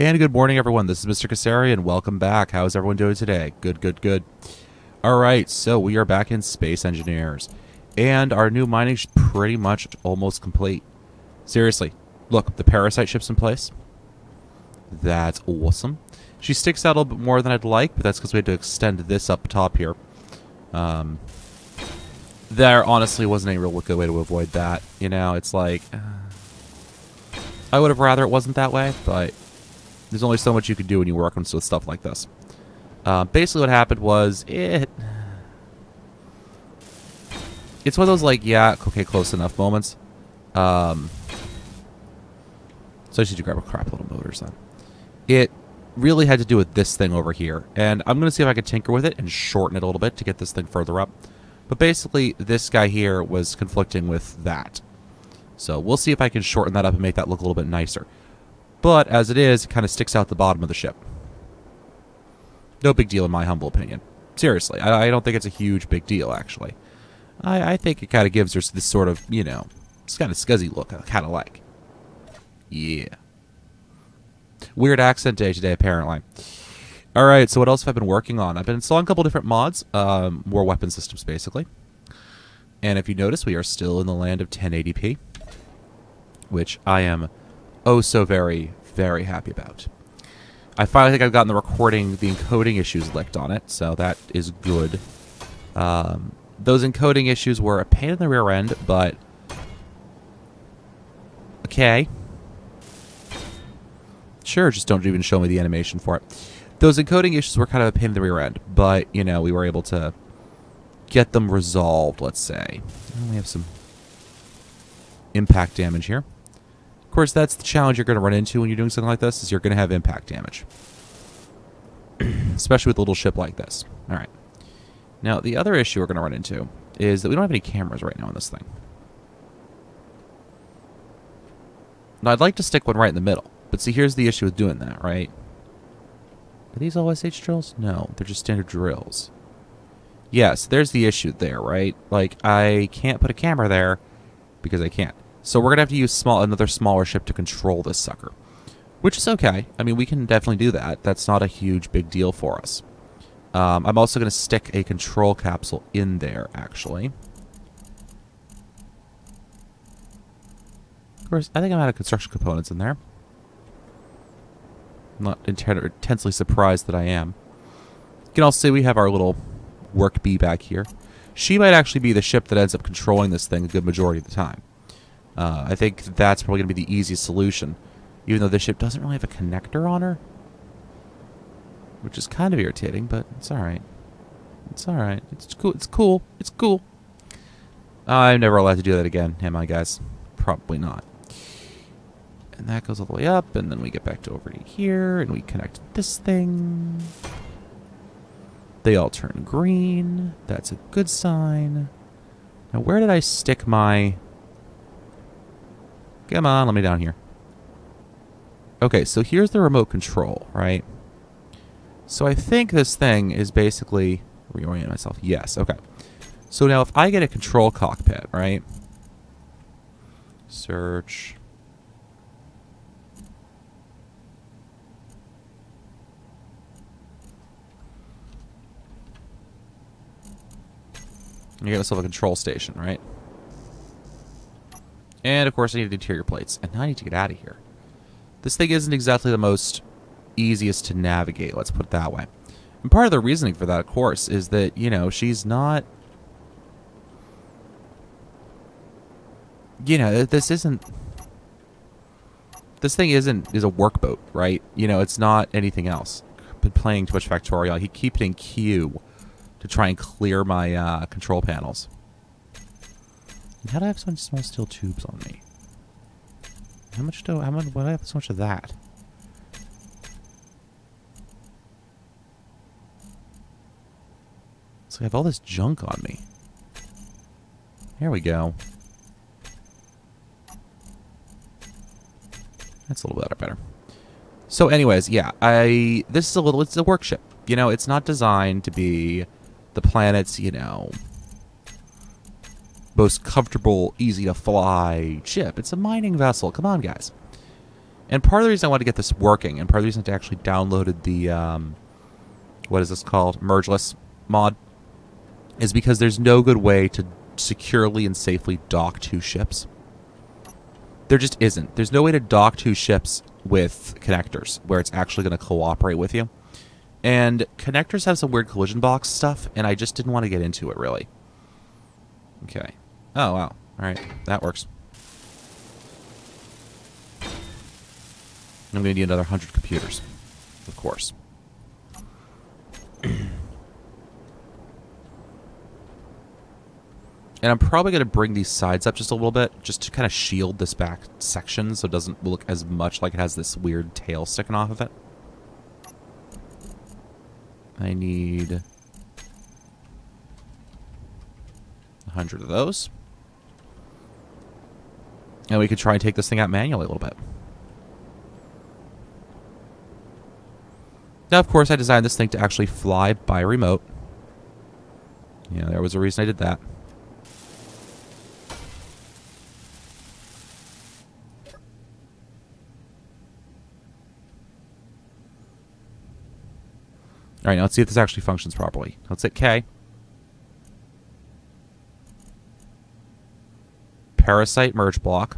And good morning, everyone. This is Mr. Kasari, and welcome back. How is everyone doing today? Good, good, good. All right, so we are back in Space Engineers, and our new mining is pretty much almost complete. Seriously, look, the Parasite ship's in place. That's awesome. She sticks out a little bit more than I'd like, but that's because we had to extend this up top here. There honestly wasn't any real good way to avoid that. You know, it's like... I would have rather it wasn't that way, but... there's only so much you can do when you work on stuff like this. Basically what happened was, it's one of those, like, yeah, okay, close enough moments. So I just need to grab a crap load of motors then. It really had to do with this thing over here. And I'm going to see if I can tinker with it and shorten it a little bit to get this thing further up. But basically, this guy here was conflicting with that. So we'll see if I can shorten that up and make that look a little bit nicer. But, as it is, it kind of sticks out the bottom of the ship. No big deal in my humble opinion. Seriously, I don't think it's a huge big deal, actually. I think it kind of gives her this sort of, you know, it's kind of scuzzy look I kind of like. Yeah. Weird accent day today, apparently. Alright, so what else have I been working on? I've been installing a couple different mods, more weapon systems, basically. And if you notice, we are still in the land of 1080p, which I am... oh, so very, very happy about. I finally think I've gotten the encoding issues licked on it, so that is good. Those encoding issues were a pain in the rear end, but... okay. Sure, just don't even show me the animation for it. Those encoding issues were kind of a pain in the rear end, but, you know, we were able to get them resolved, let's say. We have some impact damage here. Of course, that's the challenge you're going to run into when you're doing something like this, is you're going to have impact damage. Especially with a little ship like this. Alright. Now, the other issue we're going to run into is that we don't have any cameras right now on this thing. Now, I'd like to stick one right in the middle. But see, here's the issue with doing that, right? Are these all SH drills? No, they're just standard drills. Yes, there's the issue there, right? Like, I can't put a camera there because I can't. So we're going to have to use another smaller ship to control this sucker. Which is okay. I mean, we can definitely do that. That's not a huge big deal for us. I'm also going to stick a control capsule in there, actually. Of course, I think I'm out of construction components in there. I'm not intensely surprised that I am. You can also see we have our little work bee back here. She might actually be the ship that ends up controlling this thing a good majority of the time. I think that's probably going to be the easiest solution, even though this ship doesn't really have a connector on her, which is kind of irritating, but it's alright. It's alright. It's cool. It's cool. It's cool. I'm never allowed to do that again, am I, guys? Probably not. And that goes all the way up, and then we get back to over to here, and we connect this thing. They all turn green. That's a good sign. Now, where did I stick my... come on, let me down here. Okay, so here's the remote control, right? So I think this thing is basically... reorient myself. Yes, okay. So now if I get a control cockpit, right? Search... you get myself a control station, right? And, of course, I need the interior plates. And now I need to get out of here. This thing isn't exactly the most easiest to navigate, let's put it that way. And part of the reasoning for that, of course, is that, you know, she's not... you know, this isn't... this thing is a workboat, right? You know, it's not anything else. I've been playing too much Factorial. I keep it in Q to try and clear my control panels. How do I have so many small steel tubes on me? Why do I have so much of that? So I have all this junk on me. Here we go. That's a little better. So anyways, yeah, it's a work ship. You know, it's not designed to be the planet's, you know, most comfortable, easy to fly ship. It's a mining vessel. Come on, guys. And part of the reason I wanted to get this working, and part of the reason I actually downloaded the, what is this called? Mergeless mod, is because there's no good way to securely and safely dock two ships. There just isn't. There's no way to dock two ships with connectors where it's actually going to cooperate with you. And connectors have some weird collision box stuff, and I just didn't want to get into it, really. Okay. Oh, wow. All right. That works. I'm going to need another 100 computers, of course. And I'm probably going to bring these sides up just a little bit, just to kind of shield this back section so it doesn't look as much like it has this weird tail sticking off of it. I need 100 of those. And we could try and take this thing out manually a little bit. Now, of course, I designed this thing to actually fly by remote. Yeah, there was a reason I did that. Alright, now let's see if this actually functions properly. Let's hit K. Parasite merge block.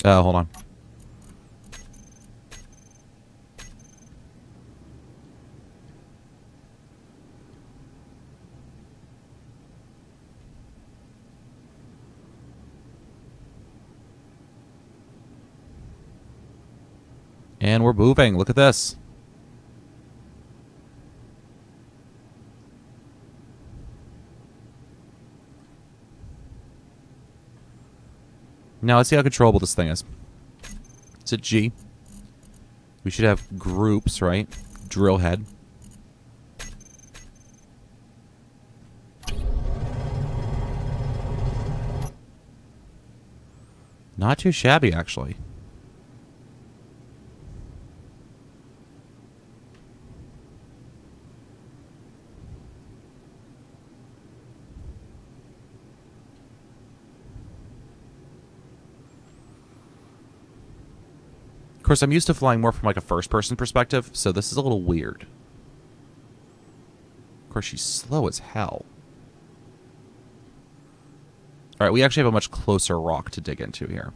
Hold on. And we're moving. Look at this. Now let's see how controllable this thing is. It's a G. We should have groups, right? Drill head. Not too shabby, actually. Of course, I'm used to flying more from like a first-person perspective, so this is a little weird. Of course, she's slow as hell. All right, we actually have a much closer rock to dig into here.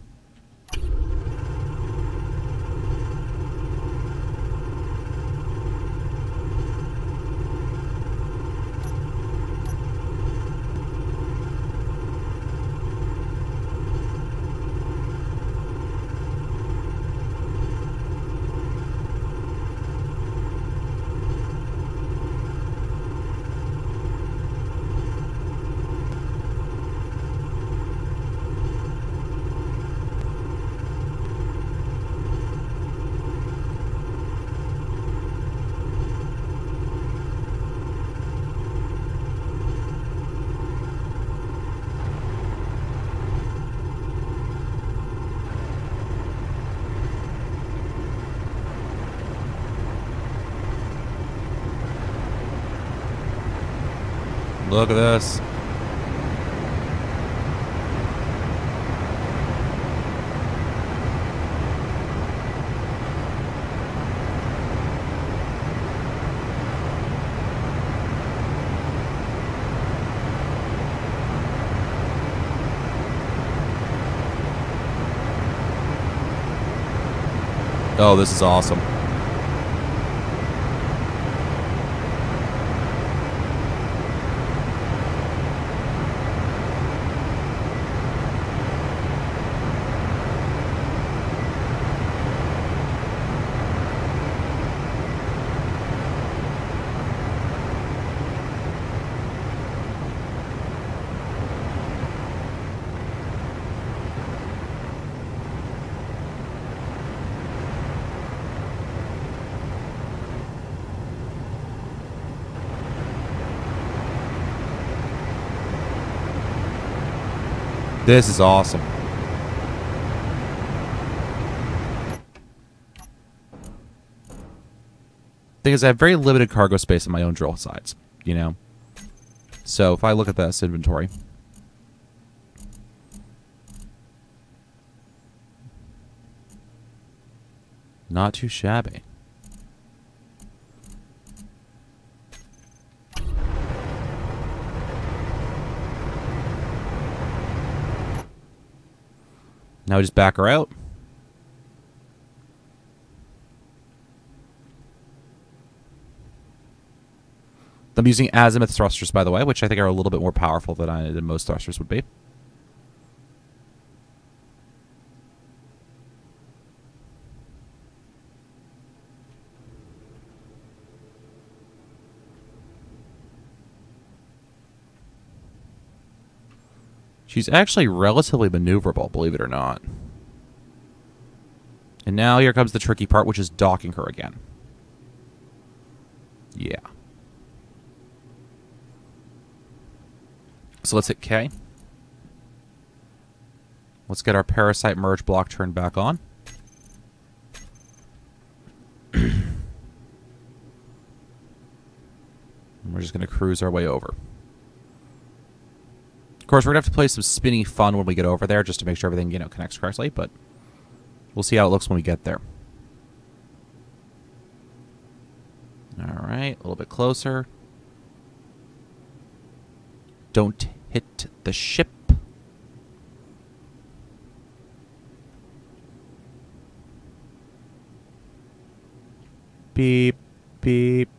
Look at this. Oh, this is awesome. This is awesome. Thing is, I have very limited cargo space on my own drill sides, you know? So if I look at this inventory... Not too shabby. Now we just back her out. I'm using azimuth thrusters, by the way, which I think are a little bit more powerful than most thrusters would be. She's actually relatively maneuverable, believe it or not. And now here comes the tricky part, which is docking her again. Yeah. So let's hit K. Let's get our Parasite merge block turned back on. And we're just going to cruise our way over. Of course, we're going to have to play some spinny fun when we get over there just to make sure everything, connects correctly, but we'll see how it looks when we get there. All right, a little bit closer. Don't hit the ship. Beep, beep.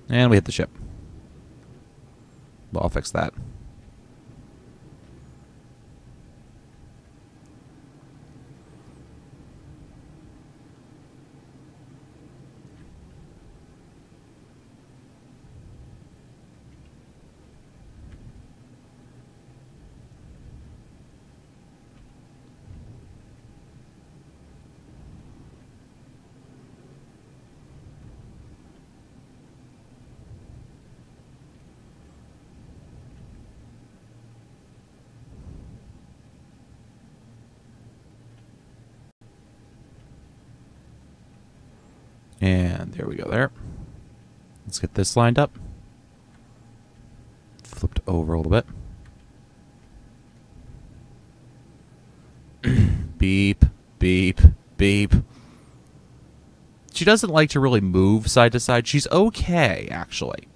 And we hit the ship. Well, I'll fix that. And there we go there. Let's get this lined up. Flipped over a little bit. Beep, beep, beep. She doesn't like to really move side to side. She's okay, actually.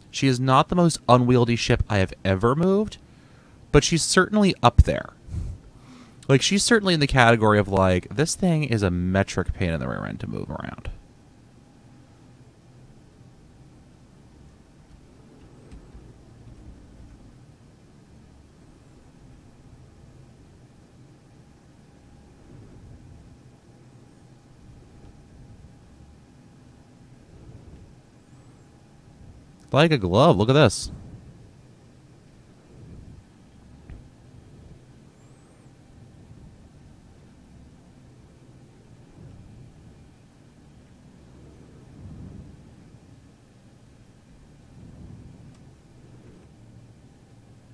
She is not the most unwieldy ship I have ever moved, but she's certainly up there. Like, she's certainly in the category of, like, this thing is a metric pain in the rear end to move around. Like a glove. Look at this.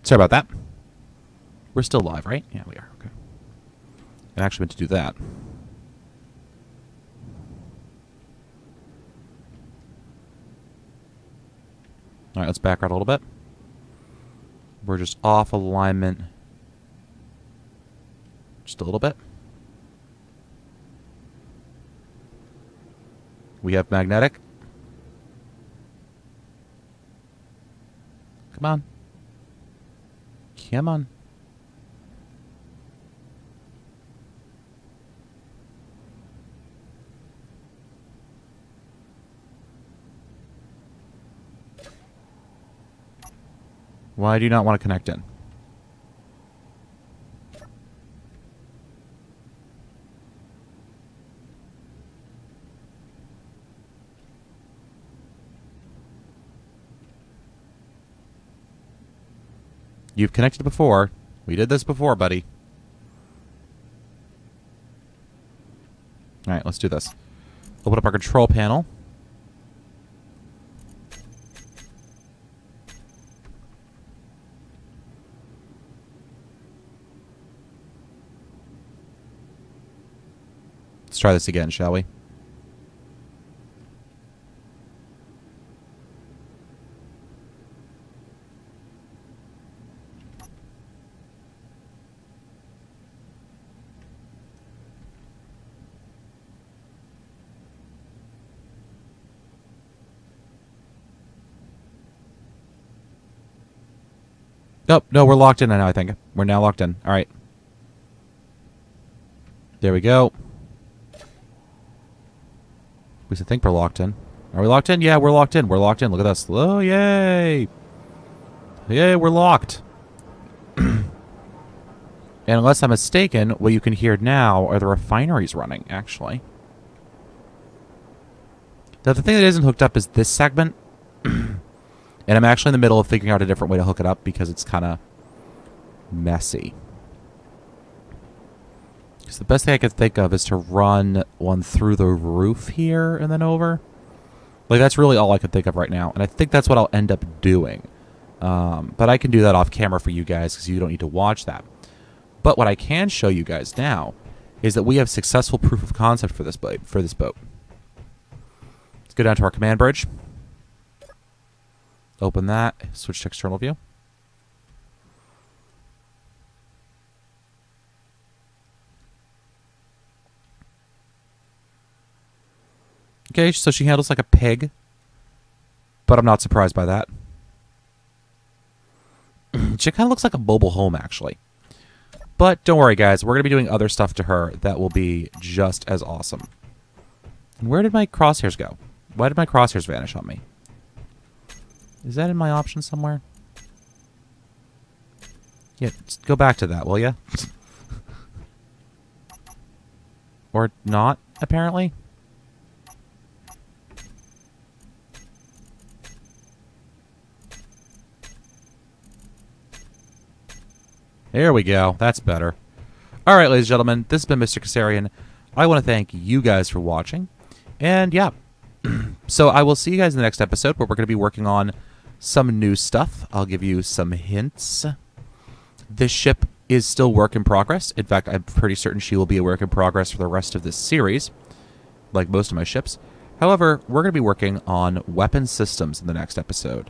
Sorry about that. We're still live, right? Yeah, we are. Okay. I actually meant to do that. All right, let's back out a little bit. We're just off alignment. Just a little bit. We have magnetic. Come on. Come on. Why do you not want to connect in? You've connected before. We did this before, buddy. All right, let's do this. Open up our control panel. Let's try this again, shall we? Nope, no, we're locked in now, I think. We're now locked in. All right. There we go. At least I think we're locked in. Are we locked in? Yeah, we're locked in. We're locked in. Look at this. Oh, yay. Yay, we're locked. And unless I'm mistaken, what you can hear now are the refineries running, actually. Now, the thing that isn't hooked up is this segment. And I'm actually in the middle of figuring out a different way to hook it up because it's kind of messy. Because the best thing I could think of is to run one through the roof here and then over. Like, that's really all I could think of right now. And I think that's what I'll end up doing. But I can do that off camera for you guys because you don't need to watch that. But what I can show you guys now is that we have successful proof of concept for this boat. Let's go down to our command bridge. Open that. Switch to external view. Okay, so she handles like a pig. But I'm not surprised by that. She kind of looks like a mobile home, actually. But don't worry, guys. We're going to be doing other stuff to her that will be just as awesome. And where did my crosshairs go? Why did my crosshairs vanish on me? Is that in my options somewhere? Yeah, just go back to that, will ya? Or not, apparently? There we go. That's better. Alright, ladies and gentlemen, this has been Mr. Kassarian. I want to thank you guys for watching. And yeah, so I will see you guys in the next episode where we're going to be working on some new stuff. I'll give you some hints. This ship is still work in progress. In fact, I'm pretty certain she will be a work in progress for the rest of this series, like most of my ships. However, we're going to be working on weapon systems in the next episode.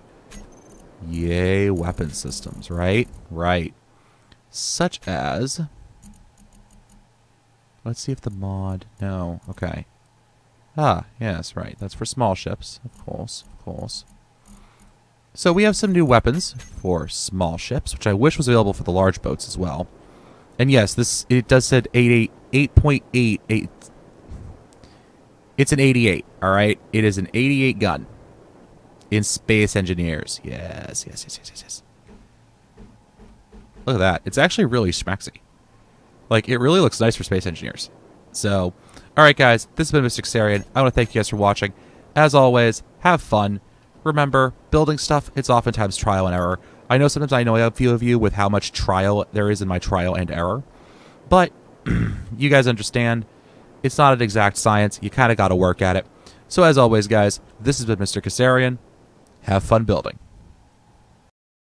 Yay, weapon systems, right? Right. Such as... Let's see if the mod... No, okay. Ah, yes, right. That's for small ships, of course, of course. So we have some new weapons for small ships, which I wish was available for the large boats as well. And yes, it does say 8.88. It's an 88, all right? It is an 88 gun in Space Engineers. Yes, yes, yes, yes, yes, yes. Look at that. It's actually really schmaxy. Like, it really looks nice for Space Engineers. So, all right, guys, this has been Mr. Kassarian. I want to thank you guys for watching. As always, have fun. Remember, building stuff, it's oftentimes trial and error. I know sometimes I know a few of you with how much trial there is in my trial and error. But you guys understand, it's not an exact science. You kind of got to work at it. So as always, guys, this has been Mr. Kassarian. Have fun building.